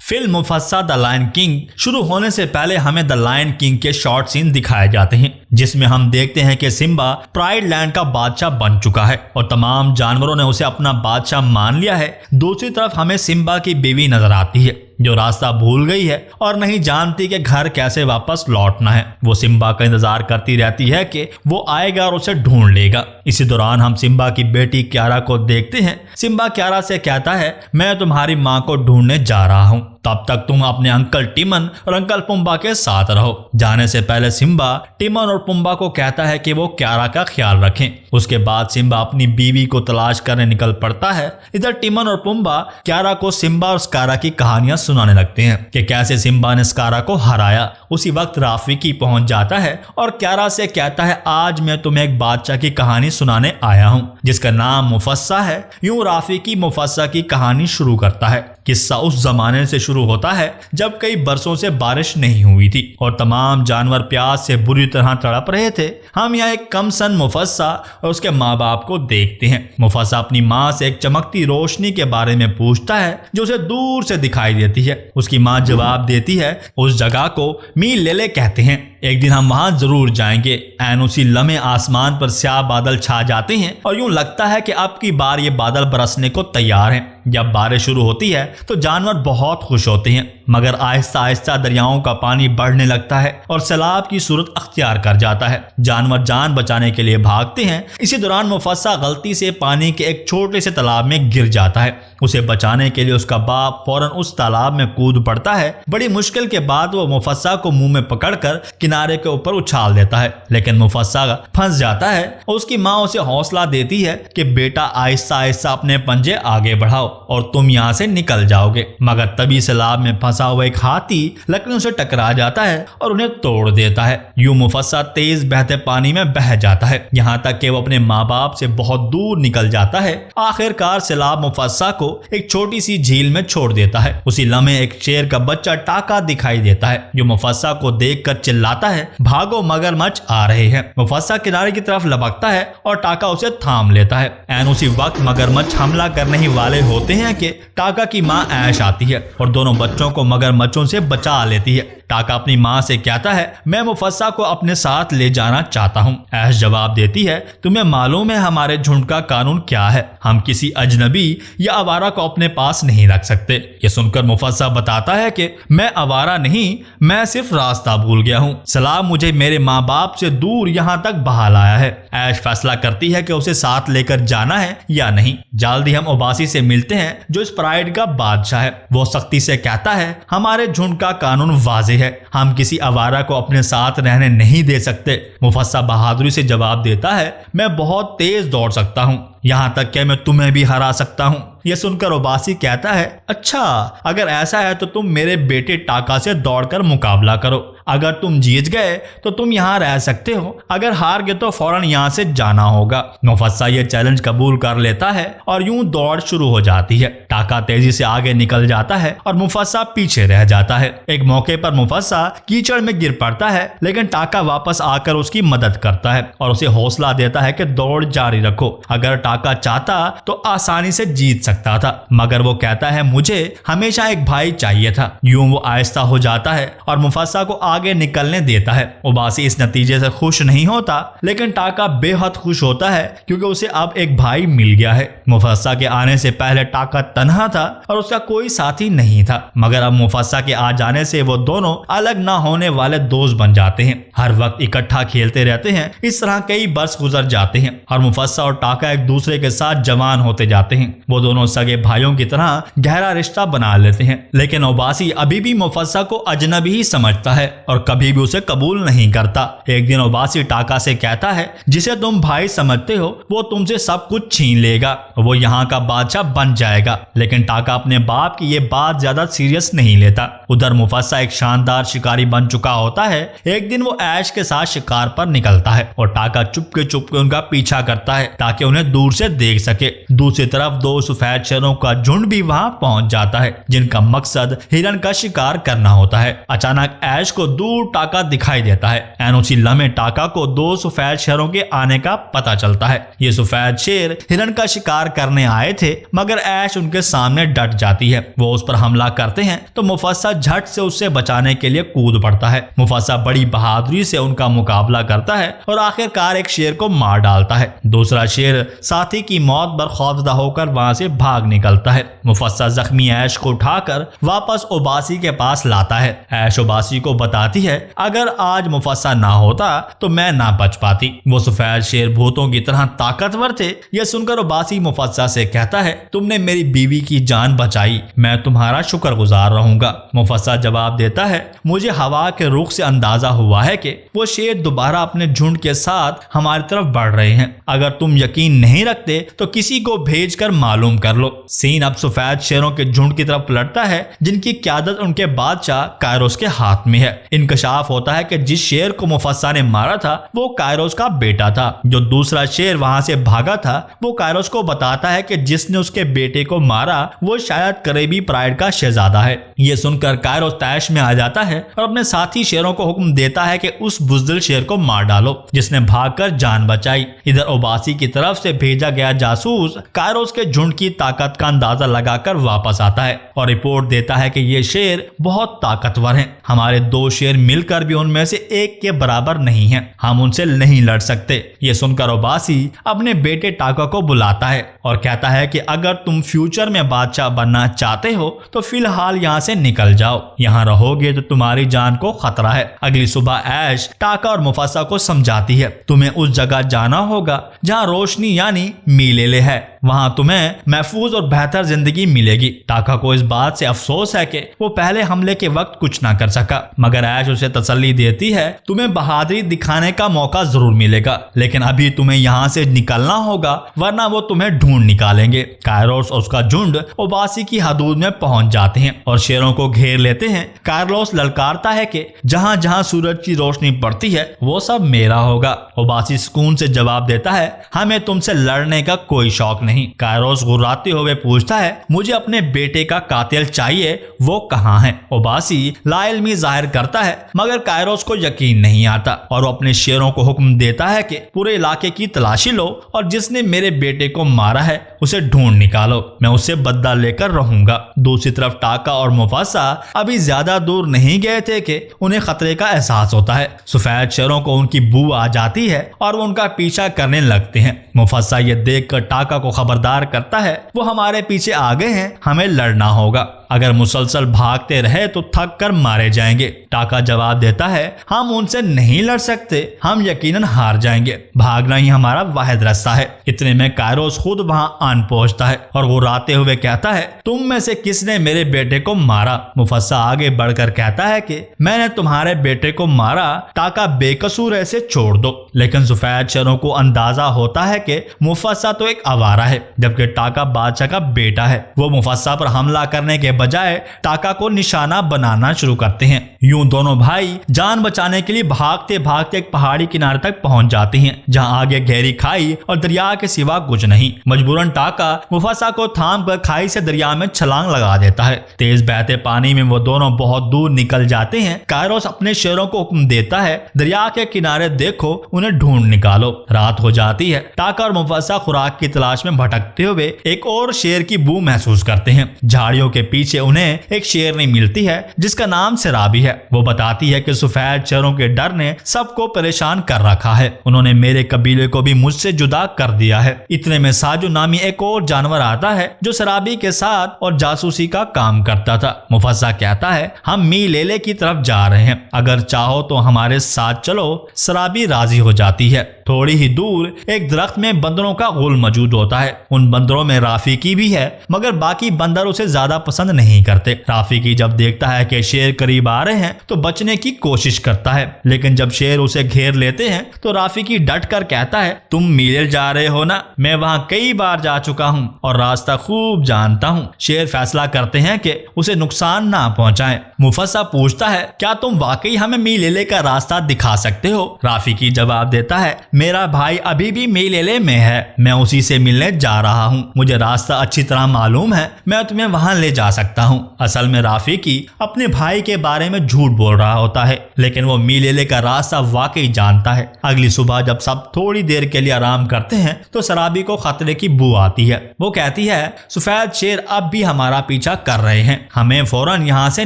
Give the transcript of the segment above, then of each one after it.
Film मुफस्सा the lion king शुरू होने से पहले हमें द लायन किंग के शॉर्ट सीन दिखाए जाते हैं, जिसमें हम देखते हैं कि सिम्बा प्राइड लैंड का बादशाह बन चुका है और तमाम जानवरों ने उसे अपना बादशाह मान लिया है। दूसरी तरफ हमें सिम्बा की बीवी नजर आती है जो रास्ता भूल गई है और नहीं जानती कि घर कैसे वापस लौटना है। वो सिम्बा का इंतजार करती रहती है कि वो आएगा और उसे ढूंढ लेगा। इसी दौरान हम सिम्बा की बेटी क्यारा को देखते हैं। सिम्बा क्यारा से कहता है, मैं तुम्हारी माँ को ढूंढने जा रहा हूँ, तब तक तुम अपने अंकल टिमन और अंकल पुम्बा के साथ रहो। जाने से पहले सिम्बा टिमन और पुम्बा को कहता है कि वो क्यारा का ख्याल रखें। उसके बाद सिम्बा अपनी बीवी को तलाश करने निकल पड़ता है। इधर टिमन और पुम्बा क्यारा को सिम्बा और स्कारा की कहानियां सुनाने लगते हैं कि कैसे सिम्बा ने स्कारा को हराया। उसी वक्त राफिकी पहुंच जाता है और क्यारा से कहता है, आज मैं तुम्हें एक बादशाह की कहानी सुनाने आया हूं जिसका नाम मुफस्सा है। यूं राफिकी मुफस्सा की कहानी शुरू करता है। किस्सा उस जमाने से शुरू होता है जब कई बरसों से बारिश नहीं हुई थी और तमाम जानवर प्यास से बुरी तरह तड़प रहे थे। हम यहाँ एक कम सन मुफस्सा और उसके माँ बाप को देखते हैं। मुफस्सा अपनी माँ से एक चमकती रोशनी के बारे में पूछता है जो उसे दूर से दिखाई देती है। उसकी माँ जवाब देती है, उस जगह को मील लेले कहते हैं, एक दिन हम वहां जरूर जाएंगे। एन उसी लम्हे आसमान पर स्याह बादल छा जाते हैं और यूं लगता है कि अब की बार ये बादल बरसने को तैयार हैं। जब बारिश शुरू होती है तो जानवर बहुत खुश होते हैं, मगर आहिस्ता आहिस्ता दरियाओं का पानी बढ़ने लगता है और सैलाब की सूरत अख्तियार कर जाता है। जानवर जान बचाने के लिए भागते हैं। इसी दौरान मुफस्सा गलती से पानी के एक छोटे से तालाब में गिर जाता है। उसे बचाने के लिए उसका बाप फौरन उस तालाब में कूद पड़ता है। बड़ी मुश्किल के बाद वो मुफस्सा को मुंह में पकड़कर किनारे के ऊपर उछाल देता है, लेकिन मुफस्सा फंस जाता है। उसकी माँ उसे हौसला देती है कि बेटा आहिस्ता आहिस्ता अपने पंजे आगे बढ़ाओ और तुम यहाँ से निकल जाओगे। मगर तभी सैलाब में फंसा हुआ एक हाथी लकड़ियों से टकरा जाता है और उन्हें तोड़ देता है। यूं मुफस्सा तेज बहते पानी में बह जाता है, यहाँ तक कि वो अपने माँ बाप से बहुत दूर निकल जाता है। आखिरकार सैलाब मुफस्सा को एक छोटी सी झील में छोड़ देता है। उसी लम्हे एक शेर का बच्चा टाका दिखाई देता है जो मुफस्सा को देखकर चिल्लाता है, भागो मगरमच्छ आ रहे हैं। मुफस्सा किनारे की तरफ लपकता है और टाका उसे थाम लेता है। एन उसी वक्त मगरमच्छ हमला करने ही वाले होते हैं कि टाका की माँ ऐश आती है और दोनों बच्चों को मगरमच्छों से बचा लेती है। टाका अपनी माँ से कहता है, मैं मुफस्सा को अपने साथ ले जाना चाहता हूँ। ऐश जवाब देती है, तुम्हें मालूम है हमारे झुंड का कानून क्या है, हम किसी अजनबी या आवारा को अपने पास नहीं रख सकते। ये सुनकर मुफस्सा बताता है कि मैं आवारा नहीं, मैं सिर्फ रास्ता भूल गया हूँ। सलाम मुझे मेरे माँ बाप से दूर यहाँ तक बहा लाया है। ऐश फैसला करती है कि उसे साथ लेकर जाना है या नहीं। जल्दी हम उबासी से मिलते हैं जो इस प्राइड का बादशाह है। वो सख्ती से कहता है, हमारे झुंड का कानून वाज़ेह है, हम किसी आवारा को अपने साथ रहने नहीं दे सकते। मुफस्सा बहादुरी से जवाब देता है, मैं बहुत तेज दौड़ सकता हूँ, यहाँ तक कि मैं तुम्हें भी हरा सकता हूँ। यह सुनकर उबासी कहता है, अच्छा अगर ऐसा है तो तुम मेरे बेटे टाका से दौड़कर मुकाबला करो। अगर तुम जीत गए तो तुम यहाँ रह सकते हो, अगर हार गए तो फौरन यहाँ से जाना होगा। मुफस्सा ये चैलेंज कबूल कर लेता है और यूं दौड़ शुरू हो जाती है। टाका तेजी से आगे निकल जाता है और मुफस्सा पीछे रह जाता है। एक मौके पर मुफस्सा कीचड़ में गिर पड़ता है, लेकिन टाका वापस आकर उसकी मदद करता है और उसे हौसला देता है कि दौड़ जारी रखो। अगर टाका चाहता तो आसानी से जीत सकता था, मगर वो कहता है, मुझे हमेशा एक भाई चाहिए था। यूं वो आहिस्ता हो जाता है और मुफस्सा को आगे निकलने देता है। उबासी इस नतीजे से खुश नहीं होता, लेकिन टाका बेहद खुश होता है क्योंकि उसे अब एक भाई मिल गया है। मुफस्सा के आने से पहले टाका तन्हा था और उसका कोई साथी नहीं था, मगर अब मुफस्सा के आ जाने से वो दोनों अलग ना होने वाले दोस्त बन जाते हैं। हर वक्त इकट्ठा खेलते रहते हैं। इस तरह कई बरस गुजर जाते हैं और मुफस्सा और टाका एक दूसरे के साथ जवान होते जाते हैं। वो दोनों सगे भाइयों की तरह गहरा रिश्ता बना लेते हैं, लेकिन उबासी अभी भी मुफस्सा को अजनबी ही समझता है और कभी भी उसे कबूल नहीं करता। एक दिन उबासी टाका से कहता है, जिसे तुम भाई समझते हो वो तुमसे सब कुछ छीन लेगा, वो यहाँ का बादशाह बन जाएगा। लेकिन टाका अपने बाप की ये बात ज्यादा सीरियस नहीं लेता। उधर मुफस्सा एक शानदार शिकारी बन चुका होता है। एक दिन वो ऐश के साथ शिकार पर निकलता है और टाका चुपके चुपके उनका पीछा करता है ताकि उन्हें दूर से देख सके। दूसरी तरफ दो सफेद सफेद शेरों का झुंड भी वहां पहुंच जाता है, जिनका मकसद हिरन का शिकार करना होता है। अचानक ऐश को दूर टाका दिखाई देता है। एन उसी लम्हे टाका को 2 सफेद शेरों के आने का पता चलता है। ये सफेद शेर हिरन का शिकार करने आए थे, मगर ऐश उनके सामने डट जाती है। वो उस पर हमला करते हैं तो मुफस्सा झट से उससे बचाने के लिए कूद पड़ता है। मुफस्सा बड़ी बहादुरी से उनका मुकाबला करता है और आखिरकार एक शेर को मार डालता है। दूसरा शेर साथी की मौत पर खौफजदा होकर वहां से भाग निकलता है। मुफस्सा जख्मी ऐश को उठाकर वापस उबासी के पास लाता है। ऐश उबासी को बताती है, अगर आज मुफस्सा ना होता तो मैं ना बच पाती। वो सफेद शेर भूतों की तरह ताकतवर थे। यह सुनकर उबासी मुफस्सा से कहता है, तुमने मेरी बीवी की जान बचाई, मैं तुम्हारा शुक्रगुजार रहूंगा। मुफस्सा जवाब देता है, मुझे हवा के रुख से अंदाजा हुआ है कि वो शेर दोबारा अपने झुंड के साथ हमारी तरफ बढ़ रहे हैं। अगर तुम यकीन नहीं रखते तो किसी को भेजकर मालूम कर लो। सीन अब सफेद शेरों के झुंड की तरफ पलटता है, जिनकी क़यादत उनके बादशाह कायरोस के हाथ में है। इंकशाफ होता है कि जिस शेर को मुफस्सा ने मारा था वो कायरोस का बेटा था। जो दूसरा शेर वहां से भागा था वो कायरोस को बताता है कि जिसने उसके बेटे को मारा वो शायद करीबी प्राइड का शहजादा है। ये सुनकर कायरोस तैश में आ जाता है और अपने साथी शेरों को हुक्म देता है कि उस बुज़दिल शेर को मार डालो जिसने भागकर जान बचाई। इधर उबासी की तरफ से भेजा गया जासूस कायरोस के झुंड की ताकत का अंदाजा लगाकर वापस आता है और रिपोर्ट देता है कि ये शेर बहुत ताकतवर हैं। हमारे 2 शेर मिलकर भी उनमें से एक के बराबर नहीं हैं, हम उनसे नहीं लड़ सकते। ये सुनकर उबासी अपने बेटे टाका को बुलाता है और कहता है कि अगर तुम फ्यूचर में बादशाह बनना चाहते हो तो फिलहाल यहाँ से निकल जाओ, यहाँ रहोगे तो तुम्हारी जान को खतरा है। अगली सुबह ऐश टाका और मुफस्सा को समझाती है, तुम्हें उस जगह जाना होगा जहाँ रोशनी यानी मीलेले है, वहां तुम्हें महफूज और बेहतर जिंदगी मिलेगी। टाका को इस बात से अफसोस है कि वो पहले हमले के वक्त कुछ ना कर सका, मगर ऐश उसे तसल्ली देती है, तुम्हें बहादुरी दिखाने का मौका जरूर मिलेगा, लेकिन अभी तुम्हें यहाँ से निकलना होगा वरना वो तुम्हें ढूंढ निकालेंगे। कायरोस और उसका झुंड उबासी की हदूद में पहुंच जाते हैं और शेरों को घेर लेते हैं। कायरोस ललकारता है कि जहां जहां सूरज की रोशनी पड़ती है वो सब मेरा होगा। उबासी सुकून से जवाब देता है, हमें तुमसे लड़ने का कोई शौक नहीं। कायरोस गुर्राते हुए पूछता है, मुझे अपने बेटे का कातिल चाहिए, वो कहाँ है? उबासी लाइल्मी जाहिर करता है, मगर कायरोस को यकीन नहीं आता और वो अपने शेरों को हुक्म देता है कि पूरे इलाके की तलाशी लो और जिसने मेरे बेटे को मारा है उसे ढूंढ निकालो, मैं उससे बदला लेकर रहूंगा। दूसरी तरफ टाका और मुफस्सा अभी ज्यादा दूर नहीं गए थे कि उन्हें खतरे का एहसास होता है। सफेद शेरों को उनकी बू आ जाती है और वो उनका पीछा करने लगते हैं। मुफस्सा ये देखकर टाका को खबरदार करता है, वो हमारे पीछे आ गए हैं, हमें लड़ना होगा, अगर मुसलसल भागते रहे तो थक कर मारे जाएंगे। टाका जवाब देता है, हम उनसे नहीं लड़ सकते, हम यकीनन हार जाएंगे, भागना ही हमारा वाहिद रास्ता है। इतने में कायरोस खुद वहां आन पहुंचता है और वो रोते हुए कहता है, तुम में से किसने मेरे बेटे को मारा? मुफस्सा आगे बढ़कर कहता है कि मैंने तुम्हारे बेटे को मारा, टाका बेकसूर ऐसे छोड़ दो। लेकिन सफेद शेरों को अंदाजा होता है कि मुफस्सा तो एक आवारा है, जबकि टाका बादशाह का बेटा है। वो मुफस्सा पर हमला करने के बजाय टाका को निशाना बनाना शुरू करते हैं। यूं दोनों भाई जान बचाने के लिए भागते भागते एक पहाड़ी किनारे तक पहुंच जाते हैं, जहां आगे गहरी खाई और दरिया के सिवा कुछ नहीं। मजबूरन टाका मुफस्सा को थाम कर खाई से दरिया में छलांग लगा देता है। तेज बहते पानी में वो दोनों बहुत दूर निकल जाते हैं। कायरोस अपने शेरों को हुक्म देता है, दरिया के किनारे देखो, उन्हें ढूंढ निकालो। रात हो जाती है। टाका और मुफस्सा खुराक की तलाश में भटकते हुए एक और शेर की बू महसूस करते हैं। झाड़ियों के पीछे उन्हें एक शेरनी मिलती है जिसका नाम सराबी है। वो बताती है कि सफेद शेरों के डर ने सबको परेशान कर रखा है, उन्होंने मेरे कबीले को भी मुझसे जुदा कर दिया है। इतने में साजू नामी एक और जानवर आता है जो सराबी के साथ और जासूसी का काम करता था। मुफस्सा कहता है, हम मीलेले की तरफ जा रहे हैं, अगर चाहो तो हमारे साथ चलो। सराबी राजी हो जाती है। थोड़ी ही दूर एक दरख्त में बंदरों का गुल मौजूद होता है। उन बंदरों में राफिकी भी है, मगर बाकी बंदर उसे ज्यादा पसंद नहीं करते। राफिकी जब देखता है कि शेर करीब आ रहे हैं तो बचने की कोशिश करता है, लेकिन जब शेर उसे घेर लेते हैं तो राफिकी डट कर कहता है, तुम मीले जा रहे हो ना, मैं वहां कई बार जा चुका हूं और रास्ता खूब जानता हूं। शेर फैसला करते हैं कि उसे नुकसान ना पहुंचाएं। मुफस्सा पूछता है, क्या तुम वाकई हमें मीलेले का रास्ता दिखा सकते हो? राफिकी जवाब देता है, मेरा भाई अभी भी मीलेले में है, मैं उसी से मिलने जा रहा हूँ, मुझे रास्ता अच्छी तरह मालूम है, मैं तुम्हें वहां ले जा सकता हूँ। असल में राफिकी अपने भाई के बारे में झूठ बोल रहा होता है, लेकिन वो मीलेले का रास्ता वाकई जानता है। अगली सुबह जब सब थोड़ी देर के लिए आराम करते हैं तो शराबी को खतरे की बू आती है। वो कहती है, सफेद शेर अब भी हमारा पीछा कर रहे हैं, हमें फौरन यहाँ से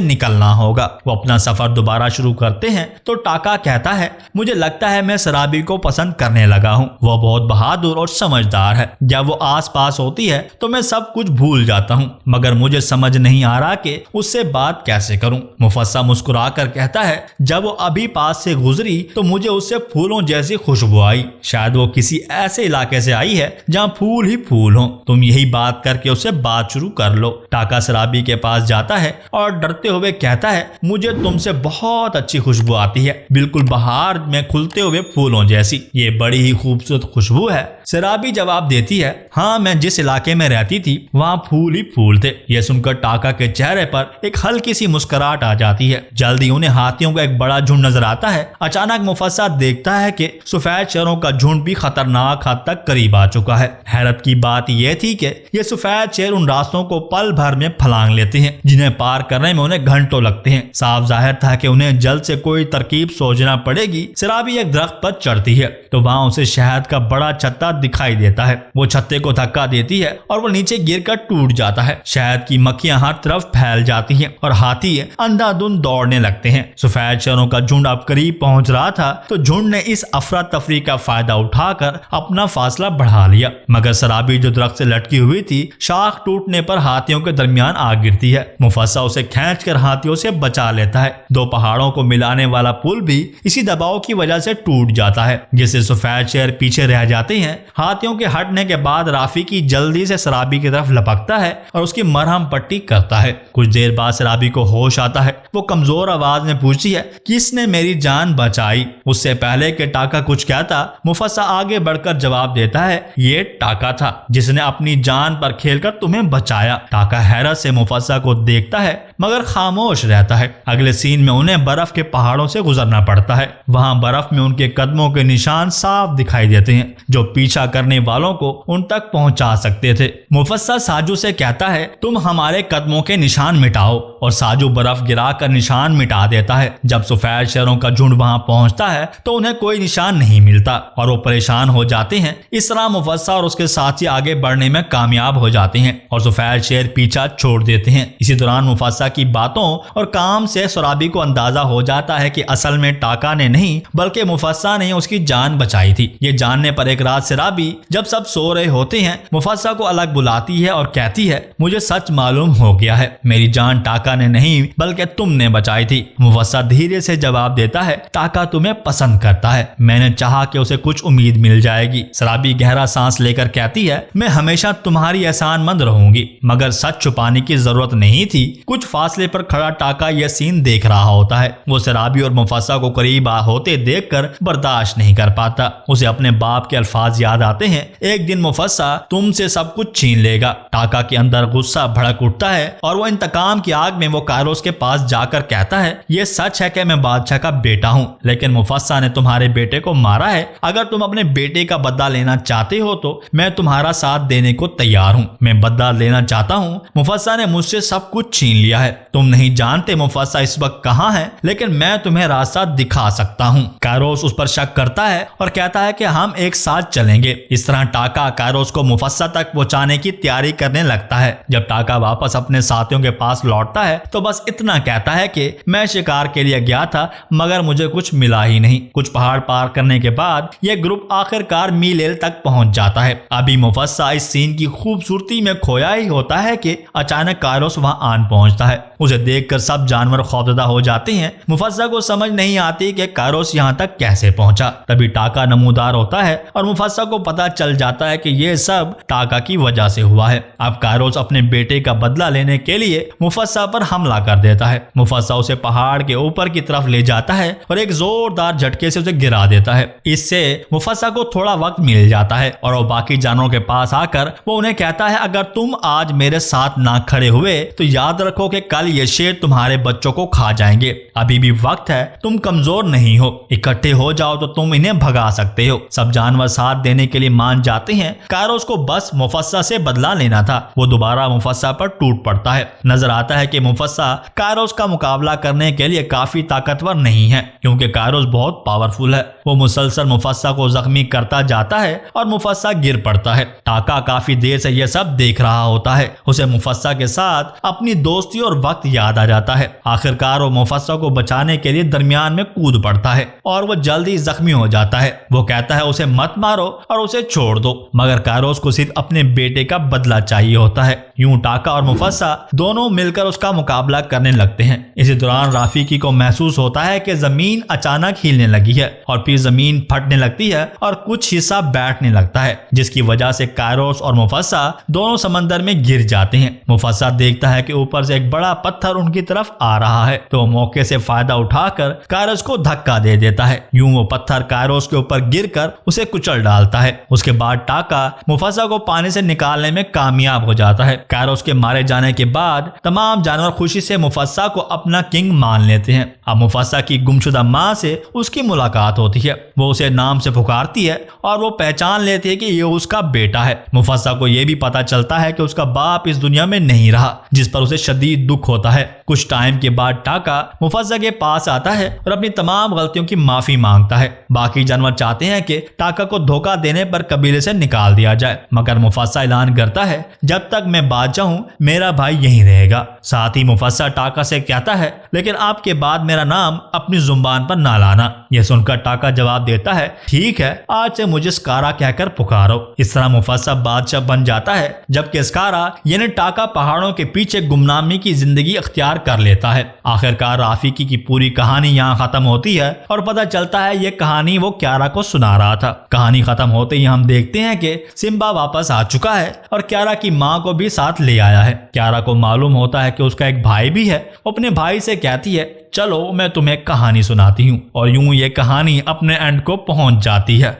निकलना होगा। वो अपना सफर दोबारा शुरू करते हैं तो टाका कहता है, मुझे लगता है मैं शराबी को पसंद करने लगा हूँ, वो बहुत बहादुर और समझदार है, जब वो आस पास होती है तो मैं सब कुछ भूल जाता हूँ, मगर मुझे समझ नहीं आ रहा कि उससे बात कैसे करूँ। मुफस्सा मुस्कुरा कर कहता है, जब वो अभी पास से गुजरी तो मुझे उससे फूलों जैसी खुशबू आई, शायद वो किसी ऐसे इलाके से आई है जहाँ फूल ही फूल हो, तुम यही बात करके उससे बात शुरू कर लो। टाका शराबी के पास जाता है और डरते हुए कहता है, मुझे तुमसे बहुत अच्छी खुशबू आती है, बिल्कुल बहार में खुलते हुए फूलों जैसी, ये बड़ी ही खूबसूरत खुशबू है। शराबी जवाब देती है, हाँ मैं जिस इलाके में रहती थी वहाँ फूल ही फूल थे। यह सुनकर टाका के चेहरे पर एक हल्की सी मुस्कुराहट आ जाती है। जल्दी उन्हें हाथियों का एक बड़ा झुंड नजर आता है। अचानक मुफस्सा देखता है कि सफेद शेरों का झुंड भी खतरनाक हद तक करीब आ चुका है। हैरत की बात यह थी कि ये सफेद शेर उन रास्तों को पल भर में फलांग लेते हैं जिन्हें पार करने में उन्हें घंटों लगते हैं। साफ जाहिर था कि उन्हें जल्द से कोई तरकीब सोचना पड़ेगी। शराबी एक दरख्त पर चढ़ती है तो वहां उसे शहद का बड़ा छत्ता दिखाई देता है। वो छत्ते को धक्का देती है और वो नीचे गिरकर टूट जाता है। शहद की मक्खियां हर तरफ फैल जाती हैं और हाथी अंधाधुंध दौड़ने लगते हैं। सफेद शेरों का झुंड अब करीब पहुंच रहा था तो झुंड ने इस अफरा तफरी का फायदा उठाकर अपना फासला बढ़ा लिया, मगर शराबी जो दरख्त से लटकी हुई थी, शाख टूटने पर हाथियों के दरमियान आ गिरती है। मुफस्सा उसे खींचकर हाथियों से बचा लेता है। दो पहाड़ों को मिलाने वाला पुल भी इसी दबाव की वजह से टूट जाता है, जिससे सफेद शेर पीछे रह जाते हैं। हाथियों के हटने के बाद राफिकी जल्दी से शराबी की तरफ लपकता है और उसकी मरहम पट्टी करता है। कुछ देर बाद शराबी को होश आता है। वो कमजोर आवाज में पूछती है, किसने मेरी जान बचाई? उससे पहले कि टाका कुछ कहता, मुफस्सा आगे बढ़कर जवाब देता है, ये टाका था जिसने अपनी जान पर खेलकर तुम्हें बचाया। टाका हैरत से मुफस्सा को देखता है मगर खामोश रहता है। अगले सीन में उन्हें बर्फ के पहाड़ों से गुजरना पड़ता है। वहां बर्फ में उनके कदमों के निशान साफ दिखाई देते हैं जो पीछा करने वालों को उन तक पहुंचा सकते थे। मुफस्सा साजू से कहता है, तुम हमारे कदमों के निशान मिटाओ, और साजू बर्फ गिरा कर निशान मिटा देता है। जब सफेद शेरों का झुंड वहां पहुंचता है तो उन्हें कोई निशान नहीं मिलता और वो परेशान हो जाते हैं। इस तरह मुफस्सा और उसके साथी आगे बढ़ने में कामयाब हो जाते हैं और सफेद शेर पीछा छोड़ देते हैं। इसी दौरान मुफस्सा की बातों और काम से शराबी को अंदाजा हो जाता है कि असल में टाका ने नहीं बल्कि मुफस्सा ने उसकी जान बचाई थी। ये जानने पर एक रात शराबी जब सब सो रहे होते हैं मुफस्सा को अलग बुलाती है और कहती है, मुझे सच मालूम हो गया है, मेरी जान टाका ने नहीं बल्कि तुमने बचाई थी। मुफस्सा धीरे से जवाब देता है, टाका तुम्हें पसंद करता है, मैंने चाहा कि उसे कुछ उम्मीद मिल जाएगी। शराबी गहरा सांस लेकर कहती है, मैं हमेशा तुम्हारी एहसानमंद रहूंगी, मगर सच छुपाने की जरूरत नहीं थी। कुछ फासले पर खड़ा टाका यह सीन देख रहा होता है। वो शराबी और मुफस्सा को करीब होते देखकर बर्दाश्त नहीं कर पाता। उसे अपने बाप के अल्फाज याद आते हैं, एक दिन मुफस्सा तुमसे सब कुछ छीन लेगा। टाका के अंदर गुस्सा भड़क उठता है और वो इंतकाम की आग में वो कायरोस के पास जाकर कहता है, ये सच है कि मैं बादशाह का बेटा हूँ, लेकिन मुफस्सा ने तुम्हारे बेटे को मारा है। अगर तुम अपने बेटे का बदला लेना चाहते हो तो मैं तुम्हारा साथ देने को तैयार हूँ। मैं बदला लेना चाहता हूँ। मुफस्सा ने मुझसे सब कुछ छीन लिया है। तुम नहीं जानते मुफस्सा इस वक्त कहाँ है, लेकिन मैं तुम्हें रास्ता दिखा सकता हूँ। कायरोस उस पर शक करता है और कहता है कि हम एक साथ चलेंगे। इस तरह टाका कायरोस को मुफस्सा तक पहुंचाने की तैयारी करने लगता है। जब टाका वापस अपने साथियों के पास लौटता है तो बस इतना कहता کہتا ہے کہ میں شکار کے لیے گیا تھا مگر مجھے کچھ ملا ہی نہیں۔ کچھ پہاڑ پار کرنے کے بعد یہ گروپ آخر کار میلیل تک پہنچ جاتا ہے۔ ابھی مفسا اس سین کی خوبصورتی میں کھویا ہی ہوتا ہے کہ اچانک کائروس وہاں آن پہنچتا ہے۔ اسے دیکھ کر سب جانور خوفزدہ ہو جاتے ہیں۔ مفسا کو سمجھ نہیں آتی کہ کائروس یہاں تک کیسے پہنچا۔ تبھی ٹاکا نمودار ہوتا ہے اور مفسا کو پتا چل جاتا ہے کہ یہ سب ٹاکا کی وجہ سے ہوا ہے۔ اب کائروس اپنے بیٹے کا بدلہ لینے کے لیے مفسا پر حملہ کر دیتا ہے۔ مفسا اسے پہاڑ کے اوپر کی طرف لے جاتا ہے اور ایک زوردار جھٹکے سے اسے گرا دیتا ہے۔ اس سے مفسا کو تھوڑا وقت مل جاتا ہے اور وہ باقی جانوروں کے پاس آ کر وہ انہیں کہتا ہے اگر تم آج میرے ساتھ نہ کھڑے ہوئے تو یاد رکھو کہ کل یہ شیر تمہارے بچوں کو کھا جائیں گے۔ ابھی بھی وقت ہے، تم کمزور نہیں ہو، اکٹھے ہو جاؤ تو تم انہیں بھگا سکتے ہو۔ سب جانور ساتھ دینے کے لیے مان جاتے ہیں۔ کائروس کو بس مفسا سے بدلہ لینا تھا۔ وہ دوبارہ مفسا پر ٹوٹ پڑتا ہے۔ نظر آتا ہے کہ مفسا کائروس کا مقابلہ کرنے کے لیے کافی طاقتور نہیں ہے کیونکہ کائروس بہت پاورفل ہے۔ وہ مسلسل مفسا کو زخمی کرتا جاتا ہے اور مفسا گر پڑتا ہے۔ ٹاکا کافی دیر سے یہ سب دیکھ رہا ہوتا ہے۔ اسے مفسا کے ساتھ اپنی دوستی اور وقت یاد آ جاتا ہے۔ آخر کار وہ مفسا کو بچانے کے لیے درمیان میں کود پڑتا ہے اور وہ جلدی زخمی ہو جاتا ہے۔ وہ کہتا ہے اسے مت مارو اور اسے چھوڑ دو، مگر کائروس کو صرف اپنے بیٹے کا بدلہ چاہیے ہوتا ہے۔ یوں ٹاکا اور مفسا دونوں مل کر اس کا مقابلہ کرنے لگتے ہیں۔ اسی دوران رافیقی کو محسوس ہوتا ہے کہ زمین اچانک ہلنے لگی ہے اور پھر زمین پھٹنے لگتی ہے اور کچھ حصہ بیٹھنے لگتا ہے جس کی وجہ سے کائروس اور مفسا دونوں سمندر میں گر جاتے ہیں۔ مفسا دیکھتا ہے کہ اوپر سے ایک بڑا پتھر ان کی طرف آ رہا ہے تو وہ موقع سے فائدہ اٹھا کر کائروس کو دھکا دے دیتا ہے۔ یوں وہ پتھر کائروس کے اوپر گر کر اسے کچل ڈالتا ہے۔ اس کے بعد ٹاکا مفسا کو پانی سے نکالنے میں کامیاب ہو جاتا ہے۔ کائروس کے مارے جانے کے بعد تمام جانور خوشی سے مفسا کو اپنا کنگ مان لیتے ہیں۔ اب مفسا کی گمشدہ ماں سے اس کی ملاقات ہوتی ہے۔ وہ اسے نام سے پکارتی ہے اور وہ پہچان لیتی ہے کہ یہ اس کا بیٹا ہے۔ مفسا کو یہ بھی پتا چلتا ہے کہ اس کا باپ اس دنیا میں نہیں رہا، جس پر اسے شدید دکھ ہوتا ہے۔ کچھ ٹائم کے بعد ٹاکا مفسا کے پاس آتا ہے اور اپنی تمام غلطیوں کی معافی مانگتا ہے۔ باقی جانور چاہتے ہیں کہ ٹاکا کو دھوکہ دینے پر قبیلے سے نکال دیا جائے، مگر مفسا اعلان کرتا ہے جب تک میں بادشاہ ہوں میرا بھائی یہیں رہے گا۔ ساتھ ہی مفسا ٹاکا سے کہتا ہے لیکن آپ کے بعد میرا نام اپنی زبان پر نہ لانا۔ یہ سن کر ٹاکا جواب دیتا ہے ٹھیک ہے، آج سے مجھے اسکارا کہہ کر پکارو۔ اس طرح مفسا بادشاہ بن جاتا ہے، جبکہ اسکارا یعنی ٹاکا پہاڑوں کے پیچھے گمنامی کی زندگی اختیار کر لیتا ہے۔ آخر کار رافیقی کی پوری کہانی یہاں ختم ہوتی ہے اور پتہ چلتا ہے یہ کہانی وہ کیارا کو سنا رہا تھا۔ کہانی ختم ہوتے ہی ہم دیکھتے ہیں کہ سمبا واپس آ چکا ہے اور کیارا کی ماں کو بھی ساتھ لے آیا ہے۔ کیارا کو معلوم ہوتا ہے کہ اس کا ایک بھائی بھی ہے۔ وہ اپنے بھائی سے کہتی ہے چلو میں تمہیں کہانی سناتی ہوں، اور یوں یہ کہانی اپنے اینڈ کو پہنچ جاتی ہے۔